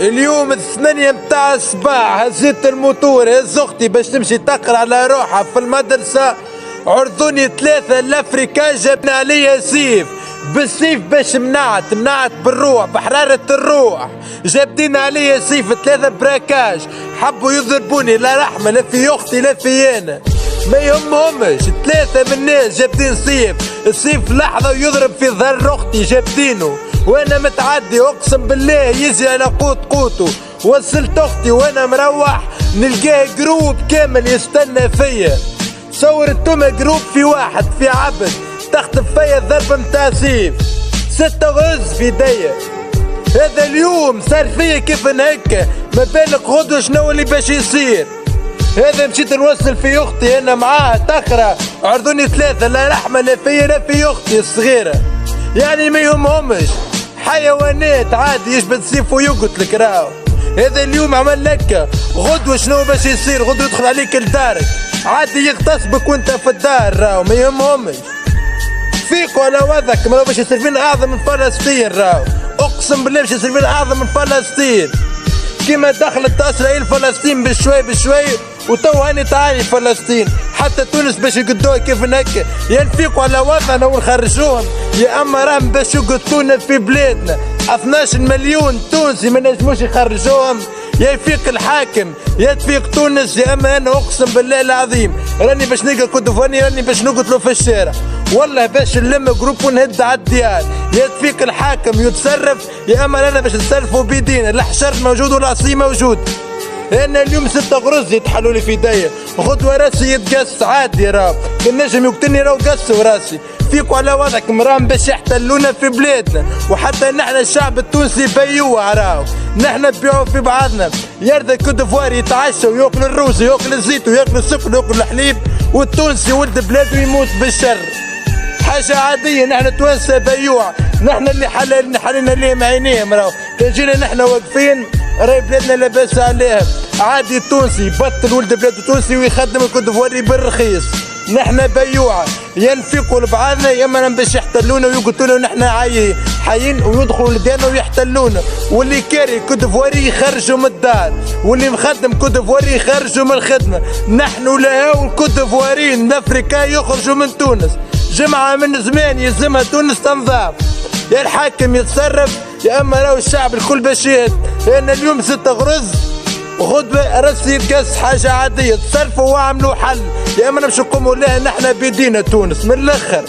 اليوم 8 متاع الصباح هزيت الموتور هز اختي باش تمشي تقرا على روحها في المدرسة. عرضوني 3 الافريكان جابنا عليا سيف بالسيف باش منعت بالروح بحرارة الروح. جابدين عليا سيف 3 براكاج حبوا يضربوني لا رحمة لا في اختي لا في انا ما يهمهمش. 3 من الناس جابدين السيف لحظة ويضرب في ظهر اختي جابدينه وانا متعدي اقسم بالله يجي على قوته. وصلت اختي وانا مروح نلقاه جروب كامل يستنى فيا. صورتهم جروب في واحد في عبد تخطف فيا ضربة متاع سيف 6 غز في يديا. هذا اليوم صار فيا كيف هكا ما بالك غدوة شنو اللي باش يصير. هذا مشيت نوصل في اختي انا معاها تقرا عرضوني 3 لا رحمة لا فيا لا في اختي الصغيرة. يعني ما يهمهمش حيوانات عادي يشبد سيف ويقتلك راهو. هذا اليوم عمل لك غدوة شنو باش يصير. غدوة يدخل عليك لدارك عادي يغتصبك وانت في الدار راهو ما يهمهمش. فيقوا على وضعك ما باش يصير فينا اعظم من فلسطين راهو. اقسم بالله باش يصير فينا اعظم من فلسطين. كيما دخلت اسرائيل فلسطين بشوي وتو هاني تعاني فلسطين. حتى تونس باش يقدوها كيف هكا يا نفيقوا على وطننا ونخرجوهم يا اما راهم باش يقتلونا في بلادنا. 12 مليون تونسي ما نجموش يخرجوهم. يا يفيق الحاكم يا تفيق تونس يا اما انا اقسم بالله العظيم راني باش نلقى كدفاني راني باش نقتلوا في الشارع والله باش نلم جروب ونهد على الديار. يا تفيق الحاكم يتصرف يا اما انا باش نتصرفوا بيدينا. الحشر موجود والعصي موجود. انا اليوم 6 غرز يتحلوا لي في يديا غدوة راسي يتقص عادي راه كان نجم يقتلني راه قص وراسي. فيقوا على وضعك مرام باش يحتلونا في بلادنا وحتى نحن الشعب التونسي بيوع راهو. نحن بيعوا في بعضنا يرضى كودفوار يتعشى وياكل الروز وياكل الزيت وياكل السكر وياكل الحليب والتونسي ولد بلاده يموت بالشر. حاجة عادية نحن توانسة بيوع. نحن اللي حللنا ليهم عينيهم راهو. كان جينا نحن واقفين راهي بلادنا لاباس عليها عادي. التونسي يبطل ولد بلاده تونسي ويخدم الكودفواري بالرخيص. نحن بيوعة يا نفيقوا لبعضنا يا اما باش يحتلونا ويقتلونا ونحن حيين ويدخلوا لدينا ويحتلونا. واللي كاري كودفواري يخرجوا من الدار واللي مخدم كودفواري يخرجوا من الخدمة. نحن لهاو الكودفواريين الافريكان يخرجوا من تونس. جمعة من زمان يلزمها تونس تنضاف. يا الحاكم يتصرف يا اما راهو الشعب الكل باش يهد. لان اليوم 6 غرز غدوة راسي يتقص حاجة عادية. تصرفوا واعملوا حل يا اما باش نقوموا لها نحن بيدينا تونس من الاخر.